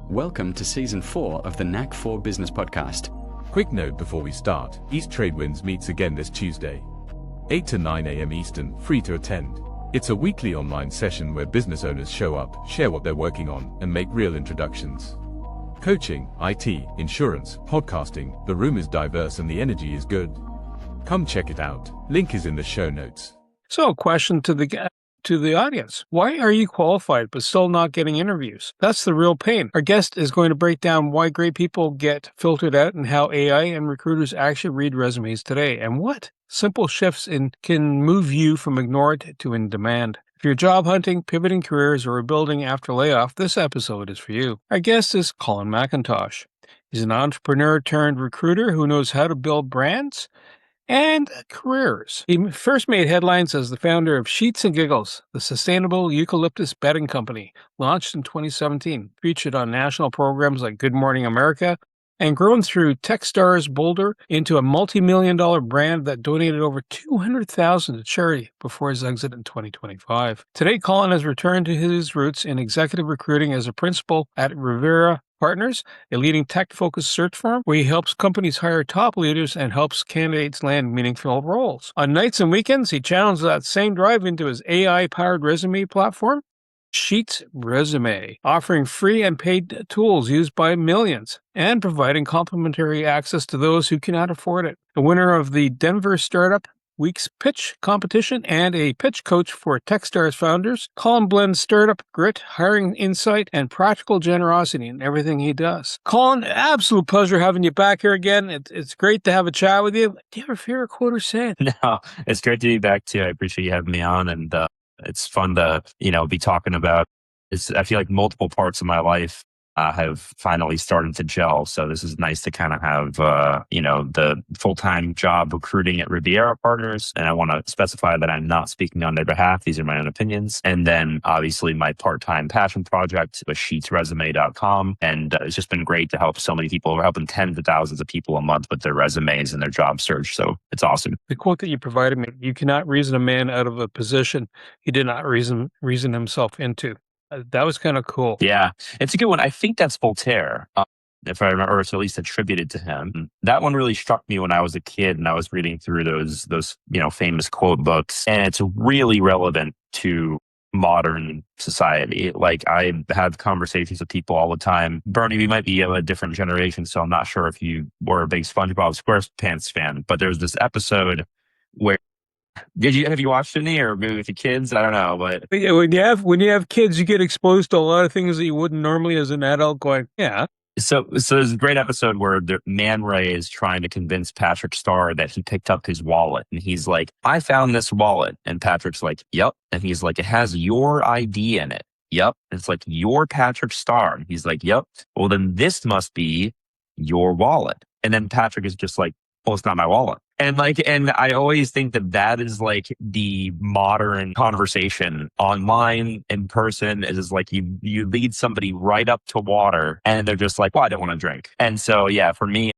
Welcome to Season 4 of the NAC 4 Business Podcast. Quick note before we start, East Tradewinds meets again this Tuesday, 8 to 9 a.m. Eastern, free to attend. It's a weekly online session where business owners show up, share what they're working on, and make real introductions. Coaching, IT, insurance, podcasting, the room is diverse and the energy is good. Come check it out. Link is in the show notes. So, question to the audience. Why are you qualified but still not getting interviews? That's the real pain. Our guest is going to break down why great people get filtered out and how AI and recruiters actually read resumes today, and what simple shifts can move you from ignored to in demand. If you're job hunting, pivoting careers, or rebuilding after layoff, this episode is for you. Our guest is Colin McIntosh. He's an entrepreneur turned recruiter who knows how to build brands and careers. He first made headlines as the founder of Sheets and Giggles, the sustainable eucalyptus bedding company, launched in 2017, featured on national programs like Good Morning America, and grown through Techstars Boulder into a multi-million-dollar brand that donated over $200,000 to charity before his exit in 2025. Today, Colin has returned to his roots in executive recruiting as a principal at Rivera Partners, a leading tech-focused search firm where he helps companies hire top leaders and helps candidates land meaningful roles. On nights and weekends, he channels that same drive into his AI-powered resume platform, Sheets Resume, offering free and paid tools used by millions and providing complimentary access to those who cannot afford it. The winner of the Denver Startup Week's pitch competition and a pitch coach for Techstars founders, Colin blends startup grit, hiring insight, and practical generosity in everything he does. Colin, absolute pleasure having you back here again. It's great to have a chat with you. Do you have a favorite quote or saying? No, it's great to be back too. I appreciate you having me on, and it's fun to be talking about. I feel like multiple parts of my life have finally started to gel. So this is nice to kind of have, the full-time job recruiting at Riviera Partners. And I want to specify that I'm not speaking on their behalf. These are my own opinions. And then obviously my part-time passion project with sheetsresume.com. And it's just been great to help so many people. We're helping tens of thousands of people a month with their resumes and their job search. So it's awesome. The quote that you provided me, you cannot reason a man out of a position he did not reason himself into. That was kind of cool. Yeah, it's a good one. I think that's Voltaire, if I remember, or it's at least attributed to him. That one really struck me when I was a kid and I was reading through those famous quote books, and it's really relevant to modern society. Like, I have conversations with people all the time. Bernie, we might be of a different generation, so I'm not sure if you were a big SpongeBob SquarePants fan, but there's this episode where have you watched any, or maybe with your kids? I don't know, but yeah, when you have kids, you get exposed to a lot of things that you wouldn't normally as an adult. Going, yeah. So there's a great episode where the Man Ray is trying to convince Patrick Star that he picked up his wallet, and he's like, "I found this wallet," and Patrick's like, "Yep," and he's like, "It has your ID in it." Yep, and it's like, "You're Patrick Star," and he's like, "Yep." Well, then this must be your wallet, and then Patrick is just like, "Well, it's not my wallet." And I always think that is like the modern conversation online, in person. It is like you lead somebody right up to water and they're just like, "Well, I don't want to drink." And so, yeah, for me,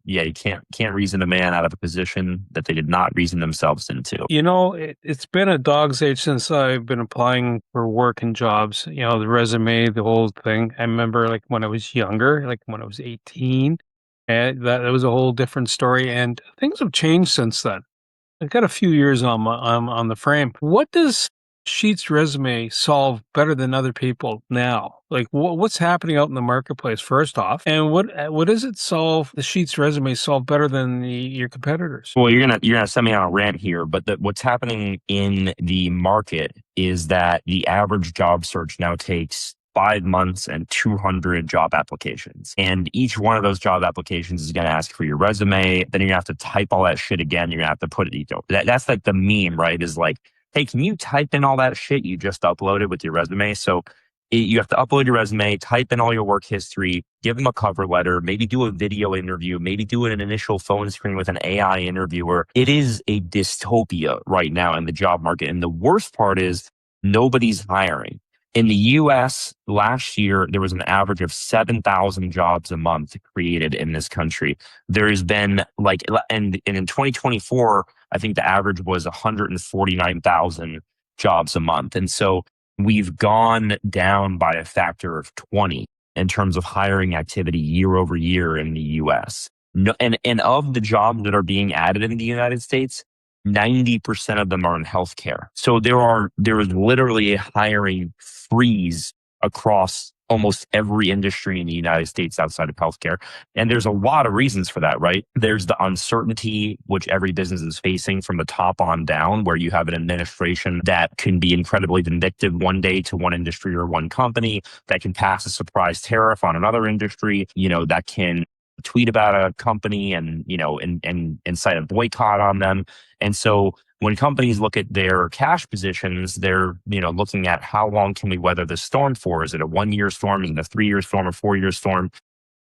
yeah, you can't reason a man out of a position that they did not reason themselves into. It's been a dog's age since I've been applying for work and jobs. The resume, the whole thing. I remember like when I was younger, like when I was 18. And that was a whole different story, and things have changed since then. I've got a few years on the frame. What does Sheets Resume solve better than other people now? Like, what's happening out in the marketplace, first off, and what does it solve? The Sheets Resume solve better than your competitors? Well, you're gonna send me on a rant here, but what's happening in the market is that the average job search now takes 5 months and 200 job applications. And each one of those job applications is going to ask for your resume. Then you're going to have to type all that shit again. You're going to have to put it, that's like the meme, right? Is like, hey, can you type in all that shit you just uploaded with your resume? So you have to upload your resume, type in all your work history, give them a cover letter, maybe do a video interview, maybe do an initial phone screen with an AI interviewer. It is a dystopia right now in the job market. And the worst part is nobody's hiring. In the US, last year, there was an average of 7,000 jobs a month created in this country. There's been and in 2024, I think the average was 149,000 jobs a month. And so we've gone down by a factor of 20 in terms of hiring activity year over year in the US. No, and of the jobs that are being added in the United States, 90% of them are in healthcare. So there is literally a hiring freeze across almost every industry in the United States outside of healthcare. And there's a lot of reasons for that, right? There's the uncertainty which every business is facing from the top on down, where you have an administration that can be incredibly vindictive one day to one industry or one company, that can pass a surprise tariff on another industry, that can tweet about a company and, and incite a boycott on them. And so when companies look at their cash positions, they're, looking at how long can we weather this storm for? Is it a 1-year storm? Is it a 3-year storm? A 4-year storm?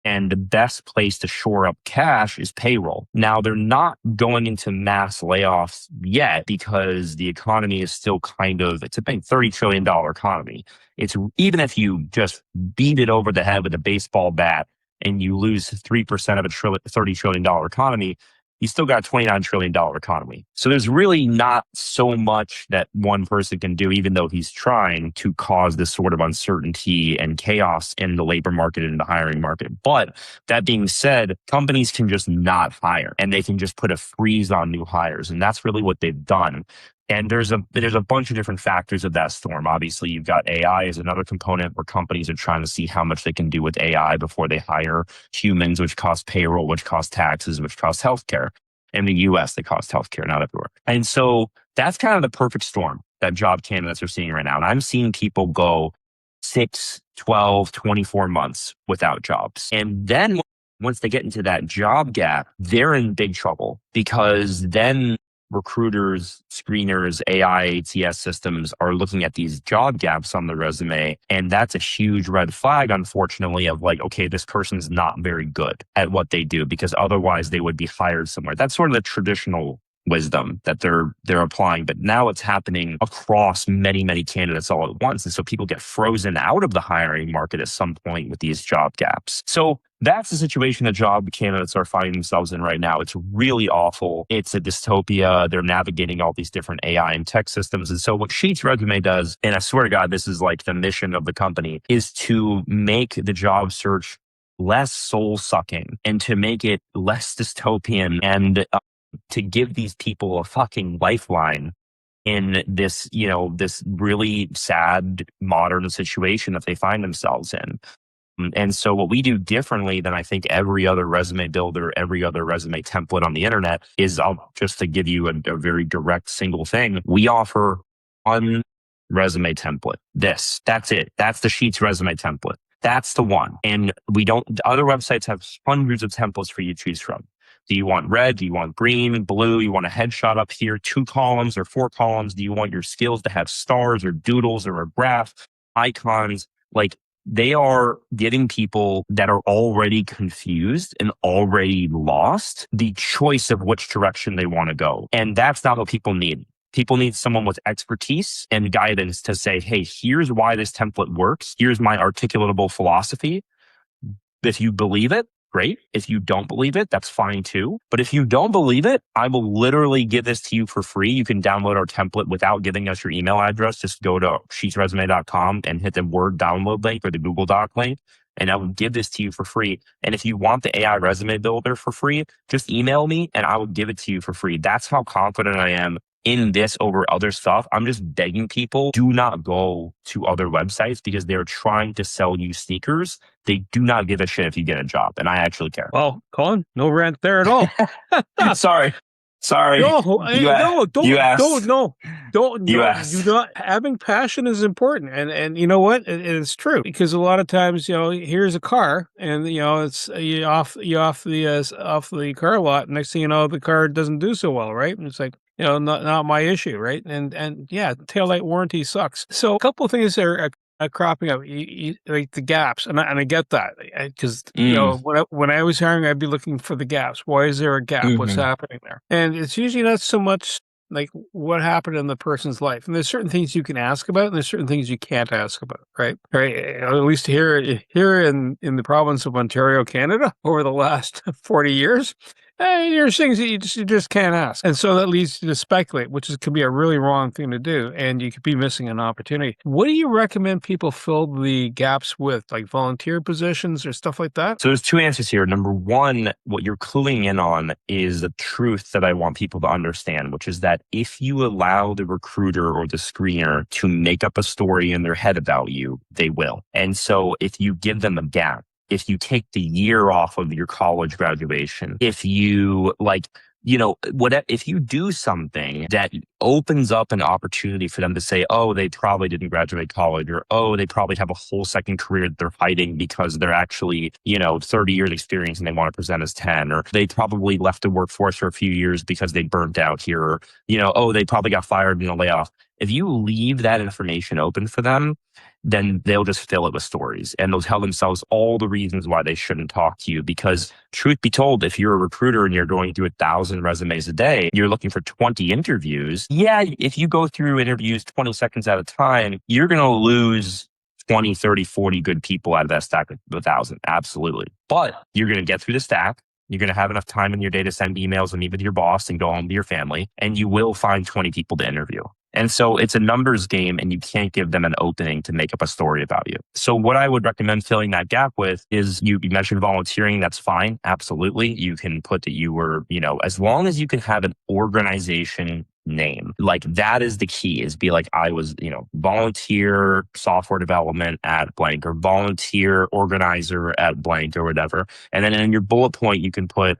And the best place to shore up cash is payroll. Now, they're not going into mass layoffs yet because the economy is still it's a big $30 trillion economy. It's even if you just beat it over the head with a baseball bat and you lose 3% of a $30 trillion economy, you still got a $29 trillion economy. So there's really not so much that one person can do, even though he's trying to cause this sort of uncertainty and chaos in the labor market and the hiring market. But that being said, companies can just not hire and they can just put a freeze on new hires. And that's really what they've done. And there's a bunch of different factors of that storm. Obviously, you've got AI as another component where companies are trying to see how much they can do with AI before they hire humans, which cost payroll, which cost taxes, which cost healthcare. In the US, they cost healthcare, not everywhere. And so that's kind of the perfect storm that job candidates are seeing right now. And I'm seeing people go 6, 12, 24 months without jobs. And then once they get into that job gap, they're in big trouble because then recruiters, screeners, AI, ATS systems are looking at these job gaps on the resume. And that's a huge red flag, unfortunately, of like, okay, this person's not very good at what they do because otherwise they would be hired somewhere. That's sort of the traditional wisdom that they're applying. But now it's happening across many, many candidates all at once. And so people get frozen out of the hiring market at some point with these job gaps. So that's the situation that job candidates are finding themselves in right now. It's really awful. It's a dystopia. They're navigating all these different AI and tech systems. And so what Sheets Resume does, and I swear to God, this is like the mission of the company, is to make the job search less soul sucking and to make it less dystopian and to give these people a fucking lifeline in this, this really sad modern situation that they find themselves in. And so what we do differently than I think every other resume builder, every other resume template on the internet is, just to give you a very direct single thing, we offer one resume template. That's it. That's the Sheets resume template. That's the one. And other websites have hundreds of templates for you to choose from. Do you want red? Do you want green, blue? You want a headshot up here, 2 columns or 4 columns? Do you want your skills to have stars or doodles or a graph, icons? Like, they are giving people that are already confused and already lost the choice of which direction they want to go. And that's not what people need. People need someone with expertise and guidance to say, hey, here's why this template works. Here's my articulatable philosophy. If you believe it, great. If you don't believe it, that's fine too. But if you don't believe it, I will literally give this to you for free. You can download our template without giving us your email address. Just go to sheetsresume.com and hit the Word download link or the Google Doc link, and I will give this to you for free. And if you want the AI resume builder for free, just email me and I will give it to you for free. That's how confident I am in this over other stuff. I'm just begging people, do not go to other websites because they're trying to sell you sneakers. They do not give a shit if you get a job. And I actually care. Well, Colin, no rant there at all. Sorry. No, don't. You asked. Having passion is important, and you know what? It's true because a lot of times, here's a car, and it's you off the car lot. Next thing you know, the car doesn't do so well, right? And it's like, not my issue, right? And yeah, taillight warranty sucks. So a couple of things are cropping up, like the gaps, and I get that because when I was hiring, I'd be looking for the gaps. Why is there a gap? Mm-hmm. What's happening there? And it's usually not so much like what happened in the person's life. And there's certain things you can ask about, and there's certain things you can't ask about, right? Right. At least here in the province of Ontario, Canada, over the last 40 years, There's things that you just can't ask. And so that leads you to speculate, which could be a really wrong thing to do. And you could be missing an opportunity. What do you recommend people fill the gaps with, like volunteer positions or stuff like that? So there's two answers here. Number one, what you're cluing in on is the truth that I want people to understand, which is that if you allow the recruiter or the screener to make up a story in their head about you, they will. And so if you give them a gap, if you take the year off of your college graduation, if you if you do something that opens up an opportunity for them to say, oh, they probably didn't graduate college, or, oh, they probably have a whole second career that they're hiding because they're actually, 30 years experience and they want to present as 10, or they probably left the workforce for a few years because they burnt out here, or, oh, they probably got fired in a layoff. If you leave that information open for them, then they'll just fill it with stories and they'll tell themselves all the reasons why they shouldn't talk to you. Because truth be told, if you're a recruiter and you're going through 1,000 resumes a day, you're looking for 20 interviews. Yeah, if you go through interviews 20 seconds at a time, you're going to lose 20, 30, 40 good people out of that stack of 1,000. Absolutely. But you're going to get through the stack. You're going to have enough time in your day to send emails and meet with your boss and go home to your family, and you will find 20 people to interview. And so it's a numbers game, and you can't give them an opening to make up a story about you. So what I would recommend filling that gap with is you mentioned volunteering. That's fine. Absolutely. You can put that you were, as long as you can have an organization name, like that is the key, is be like, I was, volunteer software development at blank, or volunteer organizer at blank, or whatever. And then in your bullet point, you can put,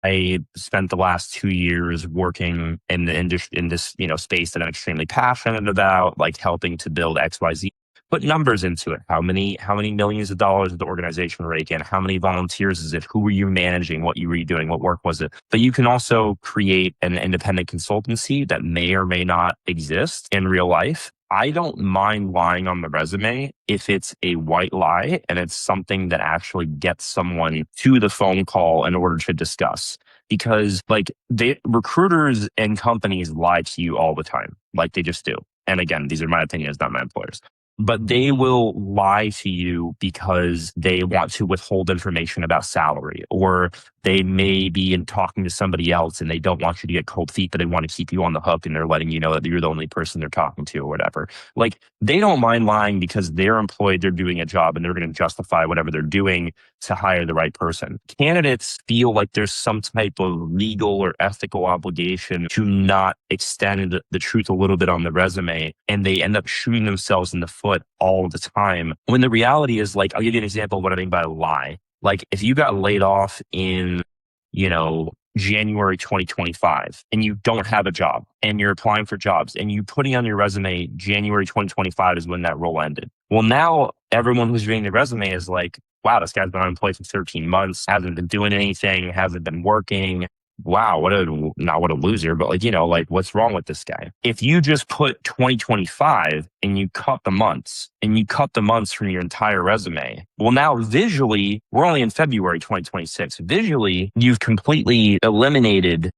I spent the last 2 years working in this space that I'm extremely passionate about, like helping to build XYZ. Put numbers into it. How many millions of dollars did the organization rake in? How many volunteers is it? Who were you managing? What you were doing? What work was it? But you can also create an independent consultancy that may or may not exist in real life. I don't mind lying on the resume if it's a white lie and it's something that actually gets someone to the phone call in order to discuss. Because recruiters and companies lie to you all the time. Like they just do. And again, these are my opinions, not my employers. But they will lie to you because they want to withhold information about salary, or they may be in talking to somebody else and they don't want you to get cold feet, but they want to keep you on the hook and they're letting you know that you're the only person they're talking to or whatever. Like they don't mind lying because they're employed, they're doing a job, and they're going to justify whatever they're doing to hire the right person. Candidates feel like there's some type of legal or ethical obligation to not extend the truth a little bit on the resume, and they end up shooting themselves in the foot all the time. When the reality is, like, I'll give you an example of what I mean by a lie. Like if you got laid off in, January 2025 and you don't have a job and you're applying for jobs and you putting on your resume, January 2025 is when that role ended. Well, now everyone who's reading the resume is like, wow, this guy's been unemployed for 13 months, hasn't been doing anything, hasn't been working. Wow, not what a loser, but what's wrong with this guy? If you just put 2025 and you cut the months from your entire resume, well, now visually, we're only in February 2026. Visually, you've completely eliminated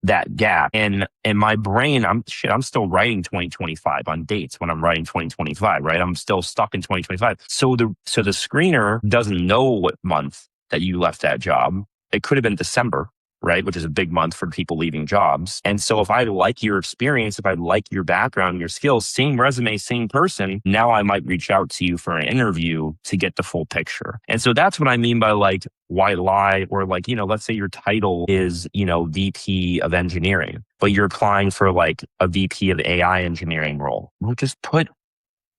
that gap. And in my brain, I'm still writing 2025 on dates when I'm writing 2025, right? I'm still stuck in 2025. So the screener doesn't know what month that you left that job. It could have been December, right? Which is a big month for people leaving jobs. And so if I like your experience, if I like your background, your skills, same resume, same person, now I might reach out to you for an interview to get the full picture. And so that's what I mean by like white lie, or like, let's say your title is, VP of engineering, but you're applying for like a VP of AI engineering role. Well, just put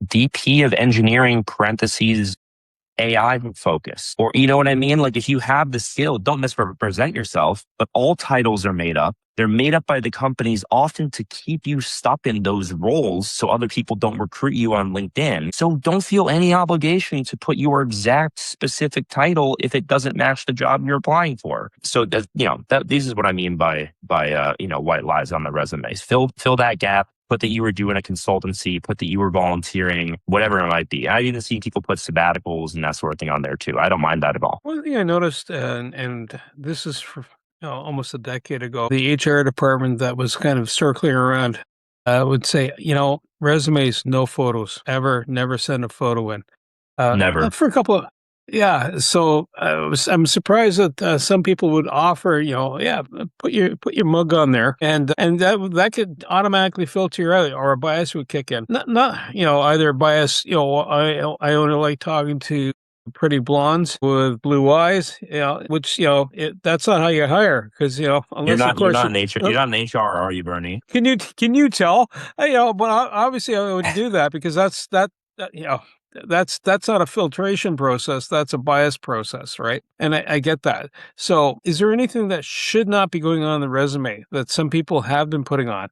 VP of engineering parentheses AI focus. Or, you know what I mean? Like if you have the skill, don't misrepresent yourself, but all titles are made up. They're made up by the companies often to keep you stuck in those roles so other people don't recruit you on LinkedIn. So don't feel any obligation to put your exact specific title if it doesn't match the job you're applying for. So this is what I mean by white lies on the resumes. Fill that gap. Put that you were doing a consultancy, put that you were volunteering, whatever it might be. I've even seen people put sabbaticals and that sort of thing on there too. I don't mind that at all. One thing I noticed, and this is almost a decade ago, the HR department that was kind of circling around would say, resumes, no photos, ever, never send a photo in. Never. For a couple Yeah, so I'm surprised that some people would offer, yeah, put your mug on there, and that could automatically filter you out, or a bias would kick in. Not either a bias. I only like talking to pretty blondes with blue eyes. Which that's not how you hire, because You're unless of not you're course not in HR, you're not in HR, are you, Bernie? can you tell? But obviously I would do that because that that's not a filtration process. That's a bias process, right? And I get that. So, is there anything that should not be going on the resume that some people have been putting on?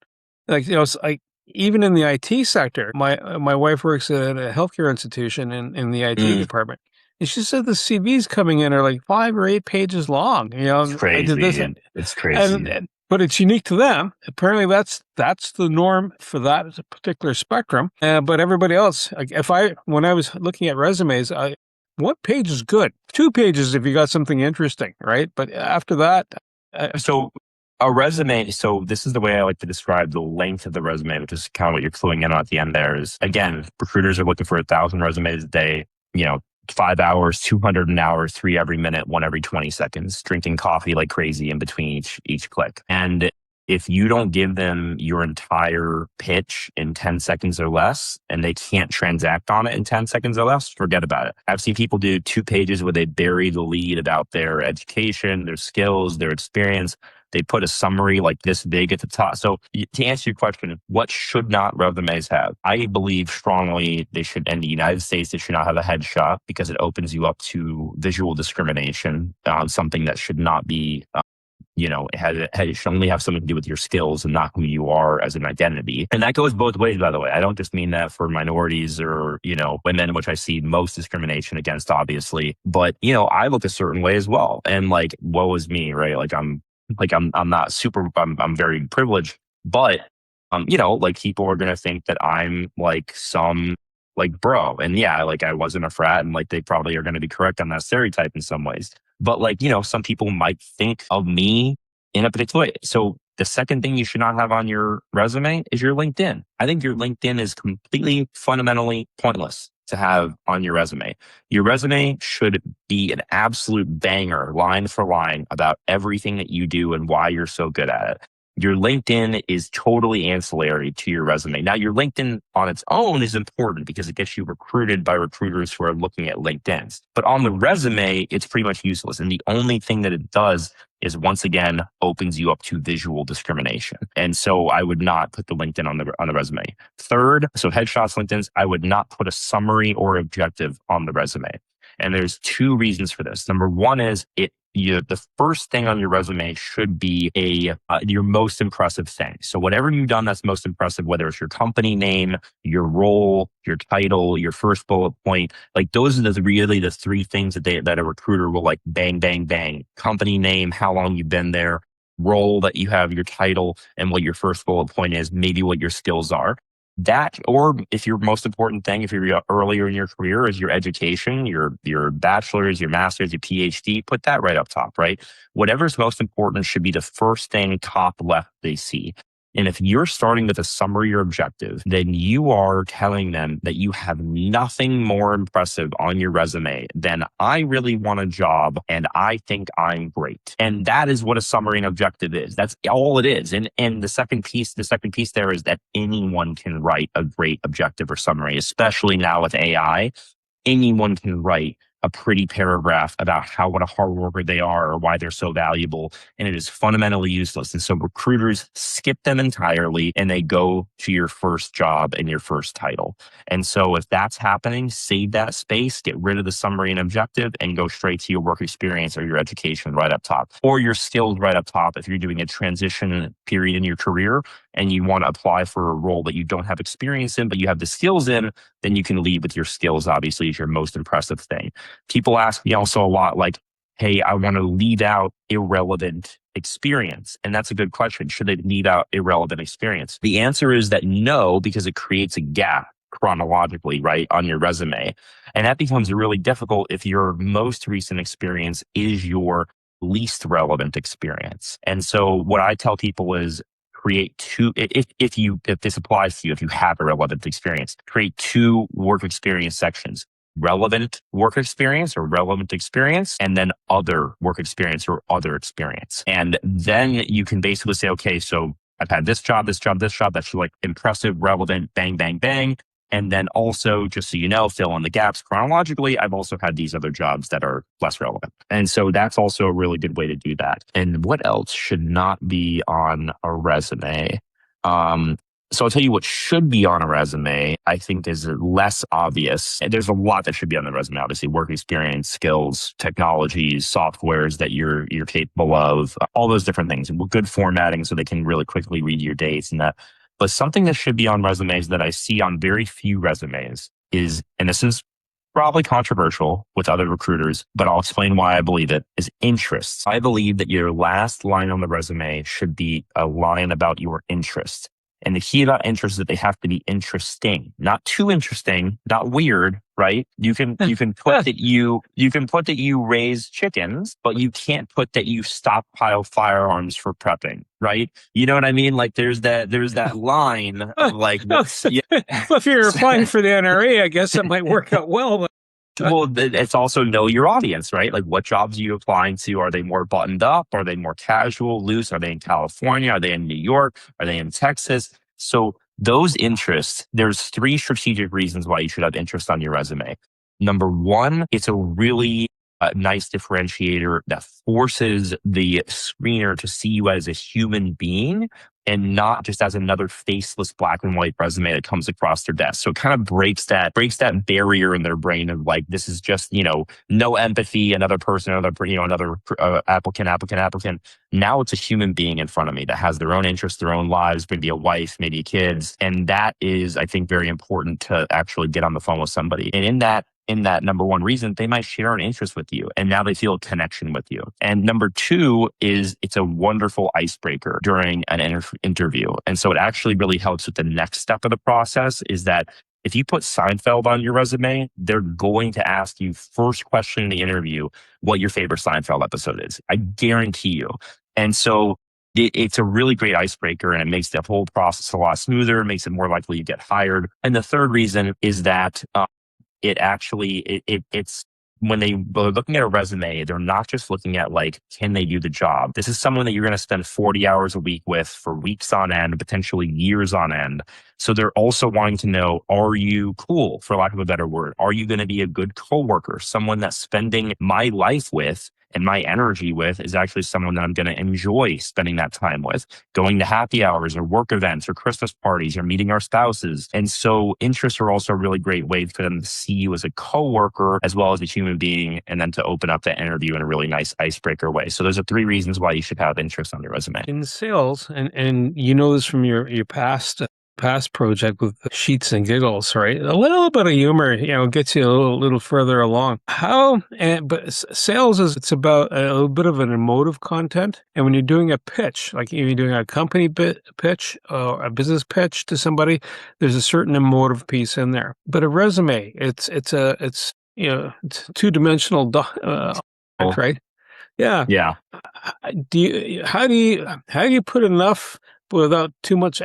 Like, it's like even in the IT sector, my wife works at a healthcare institution in the IT Mm, department. And she said the CVs coming in are like 5 or 8 pages long. it's I did this, crazy. It's and, crazy. and but it's unique to them. Apparently, that's the norm for that particular spectrum. But everybody else, like when I was looking at resumes, one page is good. 2 pages if you got something interesting, right? But after that, So a resume, so this is the way I like to describe the length of the resume, which is kind of what you're cluing in on at the end there is, again, recruiters are looking for 1,000 resumes a day, 5 hours, 200 an hour, three every minute, one every 20 seconds, drinking coffee like crazy in between each click. And if you don't give them your entire pitch in 10 seconds or less, and they can't transact on it in 10 seconds or less, forget about it. I've seen people do 2 pages where they bury the lead about their education, their skills, their experience. They put a summary like this big at the top. So to answer your question, what should not resumes have? I believe strongly they should, in the United States, they should not have a headshot because it opens you up to visual discrimination on something that should not be it should only have something to do with your skills and not who you are as an identity. And that goes both ways, by the way. I don't just mean that for minorities or, women, which I see most discrimination against, obviously. But, I look a certain way as well. And like, woe is me, right? I'm not super, I'm very privileged, but, like people are going to think that I'm like some like bro. And yeah, like I wasn't a frat and like they probably are going to be correct on that stereotype in some ways. But like, some people might think of me in a particular way. So the second thing you should not have on your resume is your LinkedIn. I think your LinkedIn is completely fundamentally pointless to have on your resume. Your resume should be an absolute banger, line for line, about everything that you do and why you're so good at it. Your LinkedIn is totally ancillary to your resume. Now, your LinkedIn on its own is important because it gets you recruited by recruiters who are looking at LinkedIns. But on the resume, it's pretty much useless. And the only thing that it does is, once again, opens you up to visual discrimination. And so I would not put the LinkedIn on the resume. Third, so headshots, LinkedIns, I would not put a summary or objective on the resume. And there's two reasons for this. Number one is the first thing on your resume should be your most impressive thing. So whatever you've done that's most impressive, whether it's your company name, your role, your title, your first bullet point, like those are really the three things that a recruiter will like bang, bang, bang. Company name, how long you've been there, role that you have, your title, and what your first bullet point is, maybe what your skills are. That, or if your most important thing, if you're earlier in your career, is your education, your bachelor's, your master's, your PhD, put that right up top, right? Whatever's most important should be the first thing top left they see. And if you're starting with a summary or objective, then you are telling them that you have nothing more impressive on your resume than I really want a job and I think I'm great. And that is what a summary and objective is. That's all it is. And the second piece there is that anyone can write a great objective or summary, especially now with AI. Anyone can write a pretty paragraph about what a hard worker they are or why they're so valuable. And it is fundamentally useless. And so recruiters skip them entirely and they go to your first job and your first title. And so if that's happening, save that space, get rid of the summary and objective, and go straight to your work experience or your education right up top, or your skills right up top. If you're doing a transition period in your career and you want to apply for a role that you don't have experience in, but you have the skills in, then you can lead with your skills, obviously, is your most impressive thing. People ask me also a lot like, hey, I want to leave out irrelevant experience. And that's a good question. Should they leave out irrelevant experience? The answer is that no, because it creates a gap chronologically, right, on your resume. And that becomes really difficult if your most recent experience is your least relevant experience. And so what I tell people is, create two, if this applies to you, if you have a relevant experience, create two work experience sections. relevant work experience or relevant experience, and then other work experience or other experience. And then you can basically say, okay, so I've had this job, this job, this job. That's like impressive, relevant, bang, bang, bang. And then also, just so you know, fill in the gaps chronologically. I've also had these other jobs that are less relevant. And so that's also a really good way to do that. And what else should not be on a resume? So I'll tell you what should be on a resume, I think is less obvious. And there's a lot that should be on the resume, obviously, work experience, skills, technologies, softwares that you're capable of, all those different things. And good formatting so they can really quickly read your dates and that. But something that should be on resumes that I see on very few resumes is, and this is probably controversial with other recruiters, but I'll explain why I believe it, is interests. I believe that your last line on the resume should be a line about your interests. And the key about interest is that they have to be interesting, not too interesting, not weird, right? You can put that you raise chickens, but you can't put that you stockpile firearms for prepping, right? You know what I mean? Like there's that line of like, yeah. Well, if you're applying for the NRA, I guess it might work out well. But well, it's also know your audience, right? Like what jobs are you applying to? Are they more buttoned up? Are they more casual, loose? Are they in California? Are they in New York? Are they in Texas? So those interests, there's 3 strategic reasons why you should have interest on your resume. Number 1, it's a really nice differentiator that forces the screener to see you as a human being and not just as another faceless black and white resume that comes across their desk. So it kind of breaks that barrier in their brain of like, this is just, no empathy, another person, another applicant. Now it's a human being in front of me that has their own interests, their own lives, maybe a wife, maybe kids. And that is, I think, very important to actually get on the phone with somebody. And in that number 1 reason, they might share an interest with you and now they feel a connection with you. And number 2 is it's a wonderful icebreaker during an interview. And so it actually really helps with the next step of the process is that if you put Seinfeld on your resume, they're going to ask you first question in the interview what your favorite Seinfeld episode is. I guarantee you. And so it's a really great icebreaker and it makes the whole process a lot smoother, makes it more likely you get hired. And the third reason is that it's when they're looking at a resume, they're not just looking at like, can they do the job? This is someone that you're going to spend 40 hours a week with for weeks on end, potentially years on end. So they're also wanting to know, are you cool, for lack of a better word? Are you going to be a good coworker? Someone that's spending my life with and my energy with is actually someone that I'm going to enjoy spending that time with, going to happy hours or work events or Christmas parties or meeting our spouses. And so interests are also a really great way for them to see you as a coworker as well as a human being, and then to open up that interview in a really nice icebreaker way. So those are 3 reasons why you should have interest on your resume. in sales, and you know this from your past project with Sheets and Giggles, right? A little bit of humor, gets you a little further along. But sales it's about a little bit of an emotive content. And when you're doing a pitch, like if you're doing a company pitch or a business pitch to somebody, there's a certain emotive piece in there. But a resume, it's 2-dimensional, right? Yeah. Yeah. How do you put enough without too much,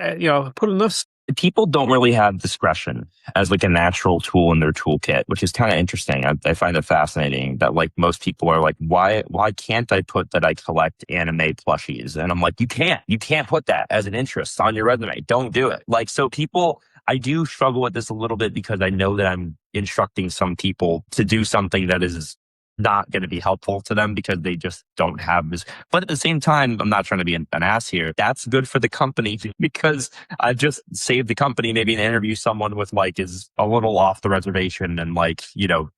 put enough? People don't really have discretion as like a natural tool in their toolkit, which is kind of interesting. I find it fascinating that like most people are like, why can't I put that I collect anime plushies? And I'm like, you can't put that as an interest on your resume. Don't do it. Like, so I do struggle with this a little bit because I know that I'm instructing some people to do something that is not going to be helpful to them because they just don't have this. But at the same time, I'm not trying to be an ass here. That's good for the company because I've just saved the company maybe an interview someone with like is a little off the reservation and like,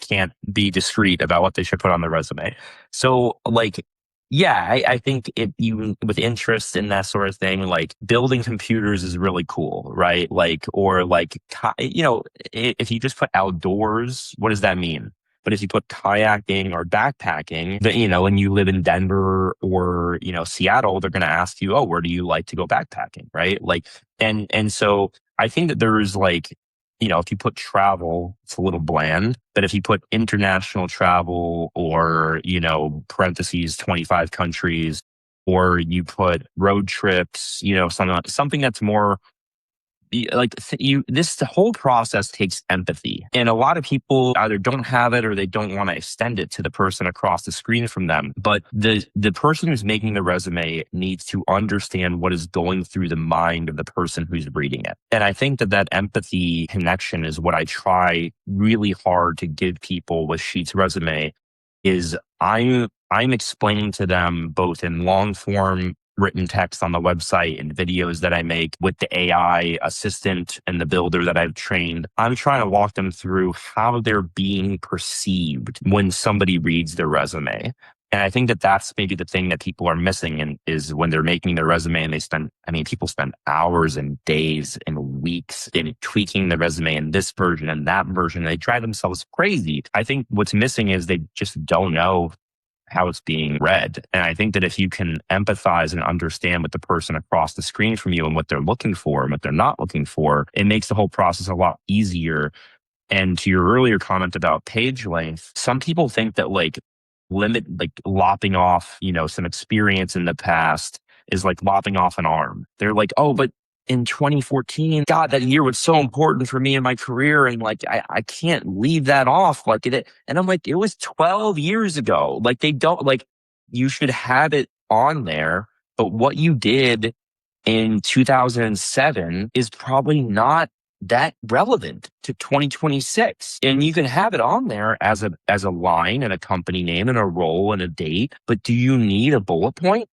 can't be discreet about what they should put on their resume. So like, yeah, I think you with interest in that sort of thing, like building computers is really cool, right? Like, or like, if you just put outdoors, what does that mean? But if you put kayaking or backpacking, and you live in Denver or, Seattle, they're going to ask you, oh, where do you like to go backpacking? Right. Like, and so I think that there's like, if you put travel, it's a little bland, but if you put international travel or, parentheses, 25 countries, or you put road trips, something that's more The whole process takes empathy, and a lot of people either don't have it or they don't want to extend it to the person across the screen from them. But the person who's making the resume needs to understand what is going through the mind of the person who's reading it. And I think that empathy connection is what I try really hard to give people with Sheet's resume. Is I'm explaining to them both in long form written text on the website and videos that I make with the AI assistant and the builder that I've trained. I'm trying to walk them through how they're being perceived when somebody reads their resume. And I think that that's maybe the thing that people are missing, and is when they're making their resume and people spend hours and days and weeks in tweaking the resume in this version and that version. And they drive themselves crazy. I think what's missing is they just don't know how it's being read. And I think that if you can empathize and understand with the person across the screen from you and what they're looking for and what they're not looking for, it makes the whole process a lot easier. And to your earlier comment about page length, some people think that lopping off, some experience in the past is like lopping off an arm. They're like, oh, but in 2014, God, that year was so important for me in my career. And I can't leave that off. And I'm like, it was 12 years ago. You should have it on there. But what you did in 2007 is probably not that relevant to 2026. And you can have it on there as a line and a company name and a role and a date. But do you need a bullet point?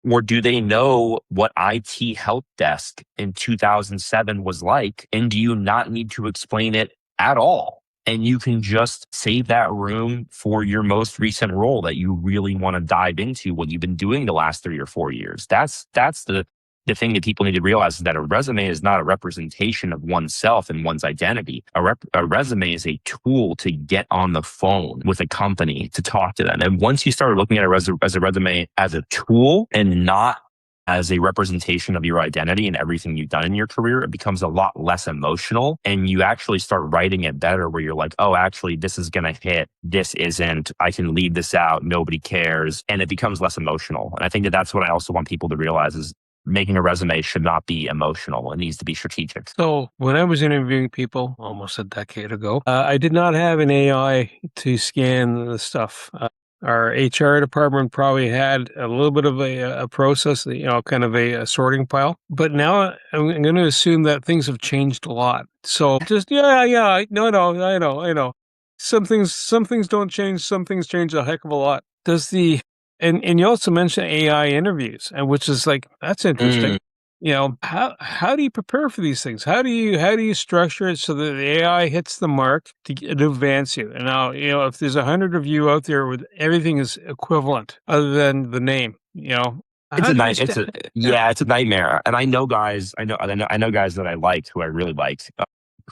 Or do they know what IT help desk in 2007 was like? And do you not need to explain it at all? And you can just save that room for your most recent role that you really want to dive into, what you've been doing the last 3 or 4 years. That's the thing that people need to realize, is that a resume is not a representation of oneself and one's identity. A resume is a tool to get on the phone with a company to talk to them. And once you start looking at a resume as a tool and not as a representation of your identity and everything you've done in your career, it becomes a lot less emotional. And you actually start writing it better, where you're like, oh, actually, this is going to hit. This isn't. I can leave this out. Nobody cares. And it becomes less emotional. And I think that that's what I also want people to realize, is making a resume should not be emotional. It needs to be strategic. So when I was interviewing people almost a decade ago, I did not have an AI to scan the stuff. Our HR department probably had a little bit of a process, kind of a sorting pile. But now I'm going to assume that things have changed a lot. So just, no, I know. Some things don't change. Some things change a heck of a lot. And you also mentioned AI interviews, and which is that's interesting. How do you prepare for these things? How do you structure it so that the AI hits the mark to advance you? And now, if there's 100 of you out there with everything is equivalent other than the name, it's a nightmare. And I know guys that I liked, who I really liked,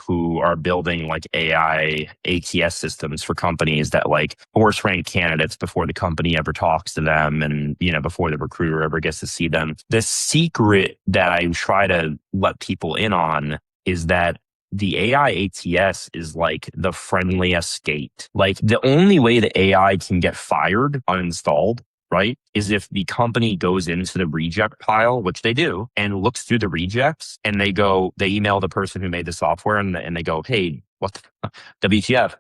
who are building AI ATS systems for companies that force rank candidates before the company ever talks to them, and before the recruiter ever gets to see them. The secret that I try to let people in on is that the AI ATS is the friendliest gate. The only way the AI can get fired, uninstalled, right, is if the company goes into the reject pile, which they do, and looks through the rejects, and they email the person who made the software, and they go, hey, what the WTF?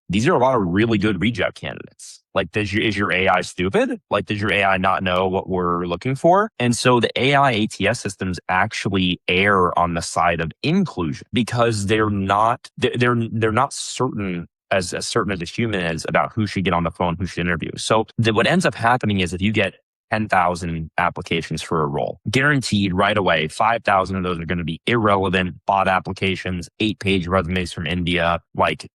These are a lot of really good reject candidates. Is your AI stupid? Does your AI not know what we're looking for? And so the AI ATS systems actually err on the side of inclusion, because they're not certain as certain as a human is about who should get on the phone, who should interview. So what ends up happening is, if you get 10,000 applications for a role, guaranteed right away, 5,000 of those are going to be irrelevant bot applications, 8-page resumes from India.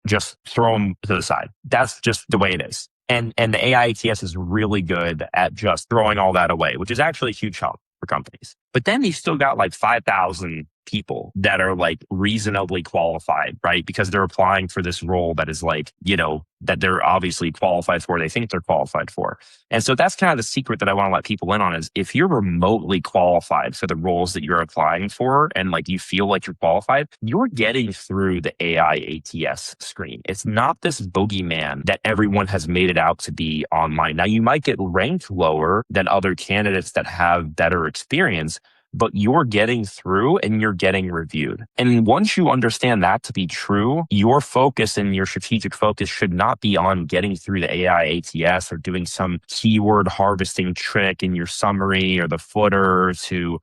Just throw them to the side. That's just the way it is. And the AI ATS is really good at just throwing all that away, which is actually a huge help for companies. But then you still got 5,000 people that are reasonably qualified, right? Because they're applying for this role that is that they're obviously qualified for, they think they're qualified for. And so that's kind of the secret that I want to let people in on, is if you're remotely qualified for the roles that you're applying for, and you feel like you're qualified, you're getting through the AI ATS screen. It's not this bogeyman that everyone has made it out to be online. Now, you might get ranked lower than other candidates that have better experience, but you're getting through and you're getting reviewed. And once you understand that to be true, your focus and your strategic focus should not be on getting through the AI ATS or doing some keyword harvesting trick in your summary or the footer to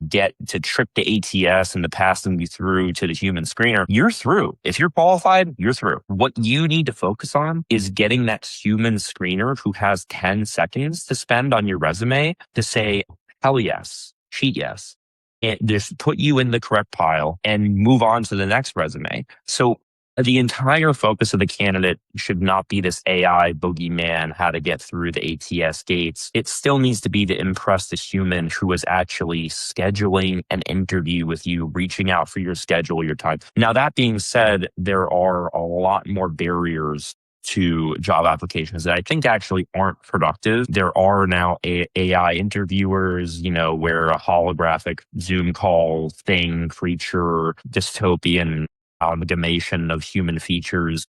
trick the ATS and to pass them through to the human screener. You're through. If you're qualified, you're through. What you need to focus on is getting that human screener who has 10 seconds to spend on your resume to say, hell yes, cheat yes, and just put you in the correct pile and move on to the next resume. So the entire focus of the candidate should not be this AI boogeyman, how to get through the ATS gates. It still needs to be to impress the human who is actually scheduling an interview with you, reaching out for your schedule, your time. Now, that being said, there are a lot more barriers to job applications that I think actually aren't productive. There are now AI interviewers, where a holographic Zoom call thing, creature, dystopian amalgamation of human features,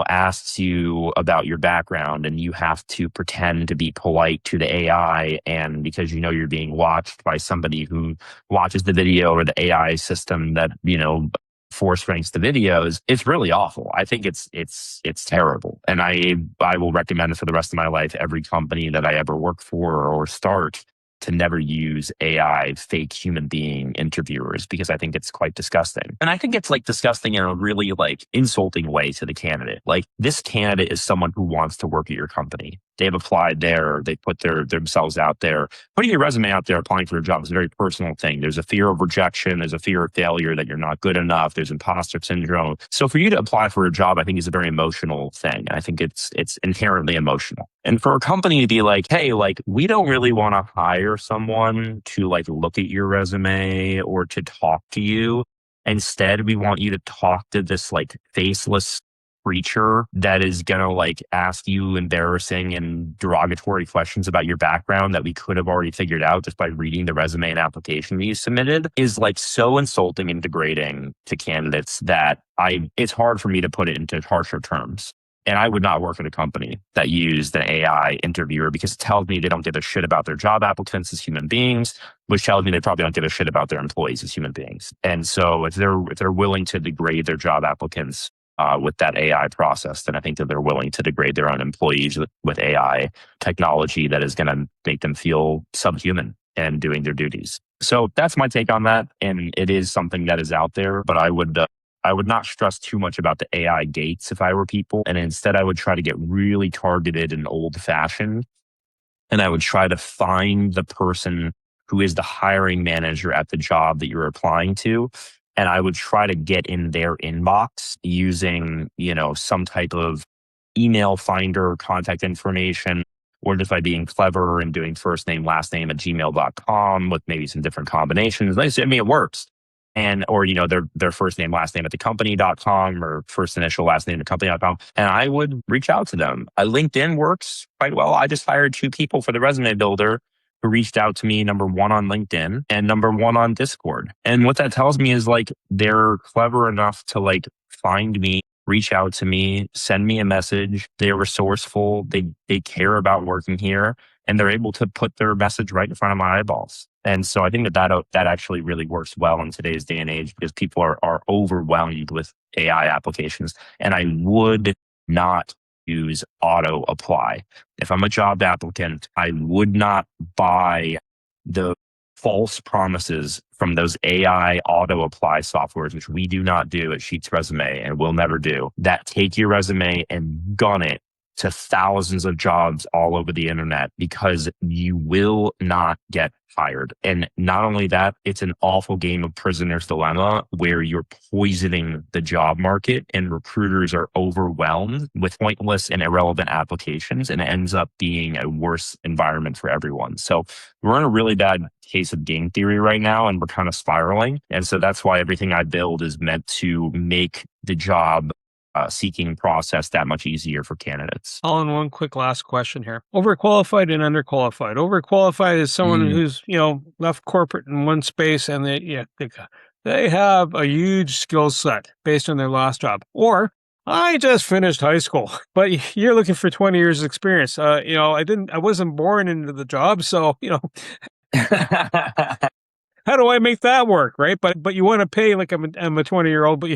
asks you about your background and you have to pretend to be polite to the AI. And because you're being watched by somebody who watches the video or the AI system that, force ranks the videos, it's really awful. I think it's terrible. And I will recommend for the rest of my life, every company that I ever work for or start, to never use AI fake human being interviewers, because I think it's quite disgusting. And I think it's disgusting in a really insulting way to the candidate. This candidate is someone who wants to work at your company. They've applied there. They put themselves out there. Putting your resume out there, applying for a job is a very personal thing. There's a fear of rejection. There's a fear of failure, that you're not good enough. There's imposter syndrome. So for you to apply for a job, I think is a very emotional thing. I think it's inherently emotional. And for a company to be hey, we don't really want to hire someone to look at your resume or to talk to you. Instead, we want you to talk to this faceless creature that is going to ask you embarrassing and derogatory questions about your background that we could have already figured out just by reading the resume and application you submitted, is so insulting and degrading to candidates that it's hard for me to put it into harsher terms. And I would not work at a company that used an AI interviewer, because it tells me they don't give a shit about their job applicants as human beings, which tells me they probably don't give a shit about their employees as human beings. And so if they're willing to degrade their job applicants with that AI process, then I think that they're willing to degrade their own employees with AI technology that is going to make them feel subhuman and doing their duties. So that's my take on that. And it is something that is out there, but I would not stress too much about the AI gates if I were people. And instead, I would try to get really targeted and old fashioned. And I would try to find the person who is the hiring manager at the job that you're applying to. And I would try to get in their inbox using, some type of email finder, contact information, or just by being clever and doing first name, last name at gmail.com with maybe some different combinations. It works. And, or, their first name, last name at thecompany.com, or first initial, last name at company.com. And I would reach out to them. LinkedIn works quite well. I just hired 2 people for the resume builder who reached out to me, number 1 on LinkedIn and number 1 on Discord. And what that tells me is they're clever enough to find me, reach out to me, send me a message. They're resourceful. They care about working here, and they're able to put their message right in front of my eyeballs. And so I think that actually really works well in today's day and age, because people are overwhelmed with AI applications. And I would not use auto apply. If I'm a job applicant, I would not buy the false promises from those AI auto apply softwares, which we do not do at Sheets Resume and will never do, that take your resume and gun it to thousands of jobs all over the internet, because you will not get hired. And not only that, it's an awful game of prisoner's dilemma where you're poisoning the job market and recruiters are overwhelmed with pointless and irrelevant applications, and it ends up being a worse environment for everyone. So we're in a really bad case of game theory right now, and we're kind of spiraling. And so that's why everything I build is meant to make the job seeking process that much easier for candidates. All in one quick last question here. Overqualified and underqualified. Overqualified is someone who's, left corporate in one space and they have a huge skill set based on their last job. Or I just finished high school, but you're looking for 20 years experience. I wasn't born into the job. So, how do I make that work, right? But you want to pay like I'm a 20-year-old, but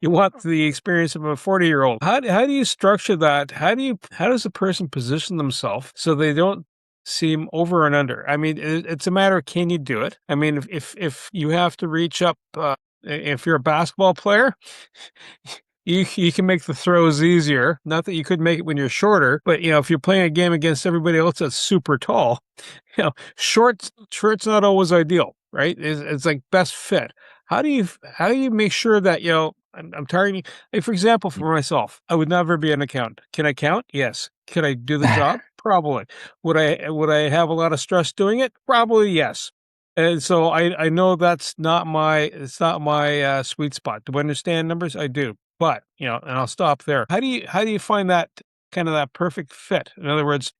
you want the experience of a 40-year-old. How do you structure that? How does a person position themselves so they don't seem over and under? I mean, it's a matter of, can you do it? I mean, if you have to reach up, if you're a basketball player, you can make the throws easier. Not that you could make it when you're shorter, but if you're playing a game against everybody else that's super tall, short's not always ideal, right? It's like best fit. How do you make sure that I'm targeting? Like, for example, for myself, I would never be an accountant. Can I count? Yes. Could I do the job? Probably. Would I have a lot of stress doing it? Probably yes. And so I know it's not my sweet spot. Do I understand numbers? I do. But, and I'll stop there. How do you find that perfect fit? In other words,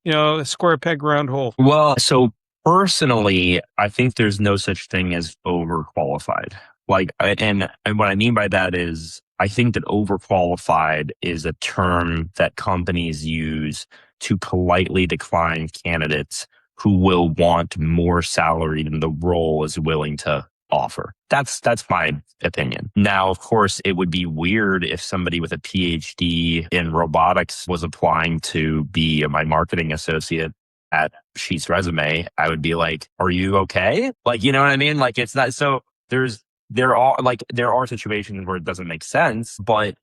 square peg round hole. Well, so personally, I think there's no such thing as overqualified. And what I mean by that is I think that overqualified is a term that companies use to politely decline candidates who will want more salary than the role is willing to offer. That's my opinion. Now, of course, it would be weird if somebody with a PhD in robotics was applying to be my marketing associate at Sheet's Resume. I would be like, "Are you okay?" Like, you know what I mean? Like, it's not so. There are situations where it doesn't make sense, but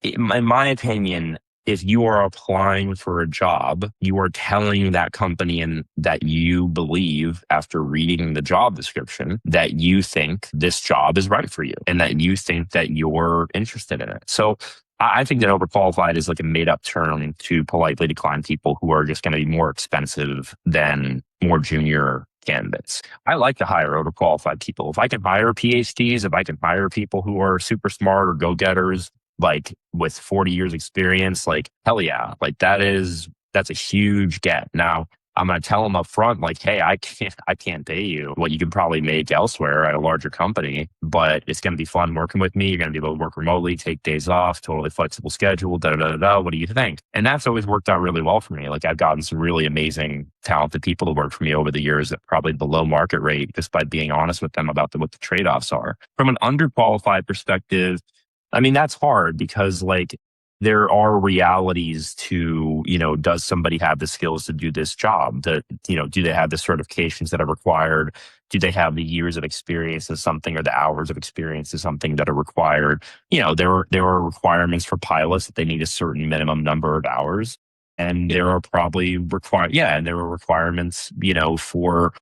in my opinion, if you are applying for a job, you are telling that company and that you believe after reading the job description that you think this job is right for you and that you think that you're interested in it. So I think that overqualified is like a made up term to politely decline people who are just going to be more expensive than more junior candidates. I like to hire overqualified people. If I can hire PhDs, if I can hire people who are super smart or go-getters, like with 40 years experience, like hell yeah, like that's a huge get. Now I'm going to tell them up front, like, hey, I can't pay you what you could probably make elsewhere at a larger company, but it's going to be fun working with me. You're going to be able to work remotely, take days off, totally flexible schedule, da da da da. What do you think? And that's always worked out really well for me. Like I've gotten some really amazing, talented people to work for me over the years at probably below market rate, just by being honest with them about what the trade-offs are. From an underqualified perspective, I mean, that's hard because like there are realities to, does somebody have the skills to do this job? Do they have the certifications that are required? Do they have the years of experience in something or the hours of experience in something that are required? There are requirements for pilots that they need a certain minimum number of hours. And there are probably there are requirements, for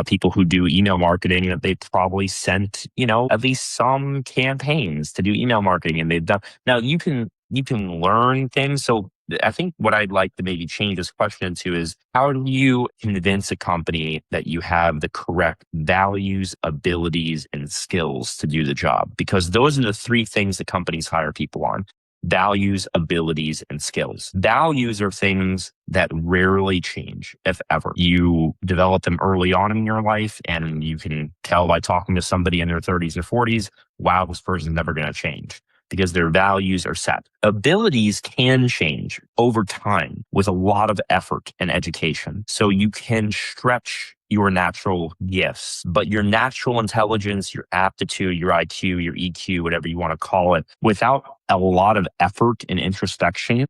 people who do email marketing that they probably sent, at least some campaigns to do email marketing and they've done. Now you can learn things. So I think what I'd like to maybe change this question to is how do you convince a company that you have the correct values, abilities, and skills to do the job? Because those are the three things that companies hire people on. Values, abilities, and skills. Values are things that rarely change, if ever. You develop them early on in your life, and you can tell by talking to somebody in their 30s or 40s, wow, this person's never going to change because their values are set. Abilities can change over time with a lot of effort and education. So you can stretch your natural gifts, but your natural intelligence, your aptitude, your IQ, your EQ, whatever you want to call it, without a lot of effort and introspection,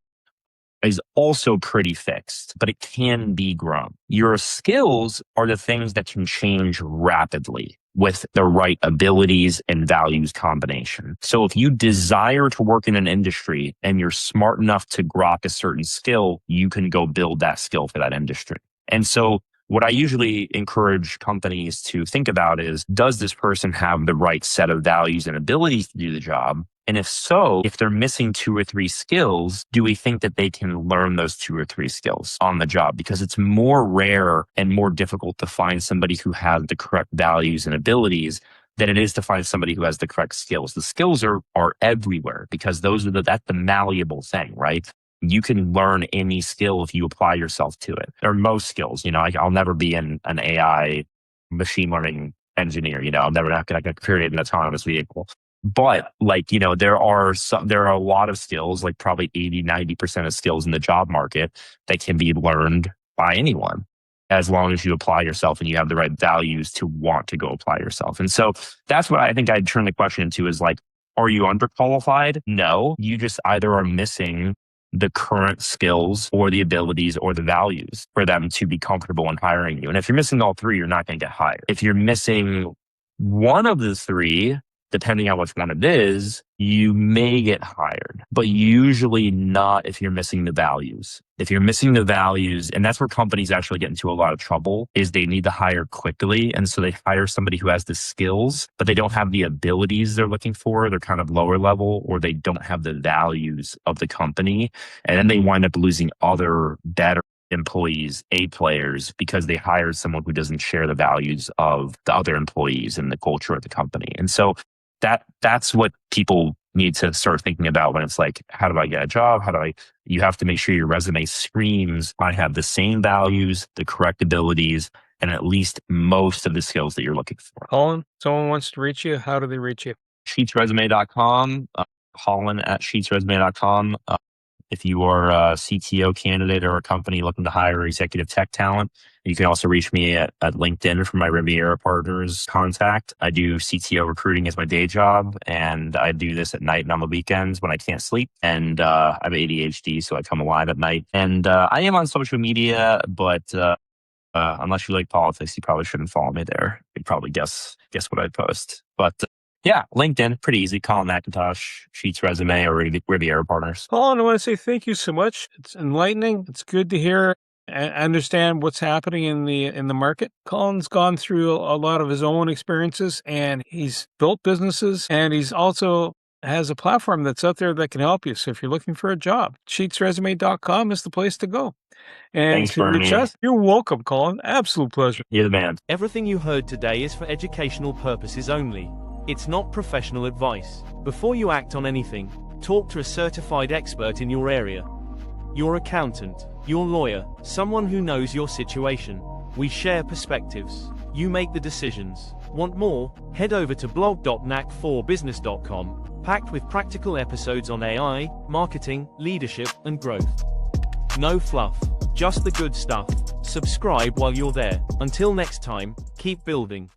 is also pretty fixed, but it can be grown. Your skills are the things that can change rapidly with the right abilities and values combination. So if you desire to work in an industry and you're smart enough to grok a certain skill, you can go build that skill for that industry. And so what I usually encourage companies to think about is, does this person have the right set of values and abilities to do the job? And if so, if they're missing 2 or 3 skills, do we think that they can learn those 2 or 3 skills on the job? Because it's more rare and more difficult to find somebody who has the correct values and abilities than it is to find somebody who has the correct skills. The skills are everywhere because that's the malleable thing, right? You can learn any skill if you apply yourself to it, or most skills. I'll never be an AI machine learning engineer. I'm never going to create an autonomous vehicle. But there are a lot of skills, like probably 80, 90% of skills in the job market that can be learned by anyone. as long as you apply yourself and you have the right values to want to go apply yourself. And so that's what I think I'd turn the question into is like, are you underqualified? No, you just either are missing the current skills or the abilities or the values for them to be comfortable in hiring you. And if you're missing all three, you're not going to get hired. If you're missing one of the three, depending on which one it is, you may get hired, but usually not if you're missing the values. If you're missing the values, and that's where companies actually get into a lot of trouble, is they need to hire quickly. And so they hire somebody who has the skills, but they don't have the abilities they're looking for. They're kind of lower level, or they don't have the values of the company. And then they wind up losing other better employees, A players, because they hired someone who doesn't share the values of the other employees and the culture of the company. And so that's what people need to start thinking about when it's like, how do I get a job? You have to make sure your resume screams, I have the same values, the correct abilities, and at least most of the skills that you're looking for. Colin, someone wants to reach you. How do they reach you? Sheetsresume.com, Colin at sheetsresume.com. If you are a CTO candidate or a company looking to hire executive tech talent, you can also reach me at LinkedIn for my Riviera Partners contact. I do CTO recruiting as my day job, and I do this at night and on the weekends when I can't sleep. And I have ADHD, so I come alive at night. And I am on social media, but unless you like politics, you probably shouldn't follow me there. You'd probably guess what I'd post. But yeah, LinkedIn, pretty easy. Colin McIntosh, Sheets Resume, or Riviera Partners. Colin, I want to say thank you so much. It's enlightening. It's good to hear and understand what's happening in the market. Colin's gone through a lot of his own experiences, and he's built businesses, and he's also has a platform that's out there that can help you. So if you're looking for a job, sheetsresume.com is the place to go. And Thanks, to reach Bernie. us, you're welcome, Colin. Absolute pleasure. You're the man. Everything you heard today is for educational purposes only. It's not professional advice. Before you act on anything, talk to a certified expert in your area. Your accountant, your lawyer, someone who knows your situation. We share perspectives. You make the decisions. Want more? Head over to blog.knack4business.com, packed with practical episodes on AI, marketing, leadership, and growth. No fluff, just the good stuff. Subscribe while you're there. Until next time, keep building.